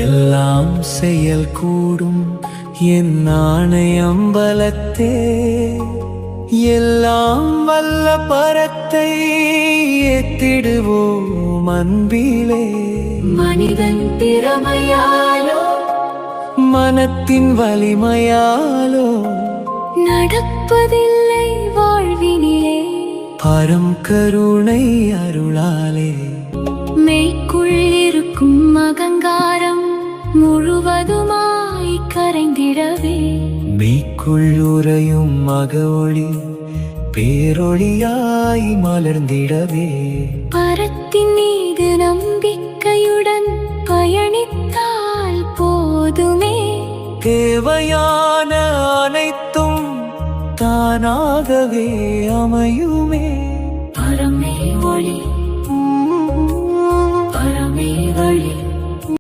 எல்லாம் செயல் கூடும் என் ஆணையம்பலத்தே, எல்லாம் வல்ல பரத்தை ஏத்திடுவோம் அன்பிலே. மனிதன் திறமையாலோ மனத்தின் வலிமையாலோ நடப்பதில்லை வாழ்வினிலே, பரம் கருணை அருளாலே. மெய்க்குள் இருக்கும் அகங்காரம் முழுவதுமாய் கரைந்திடவே, மெய்க்குள் உறையும் மக ஒளி பேரொளியாய் மலர்ந்திடவே. பரத்தின் மீது நம்பிக்கையுடன் பயணித்தால் போதுமே, தேவையான அனைத்தும் தானாகவே அமையுமே. பரமே ஒளி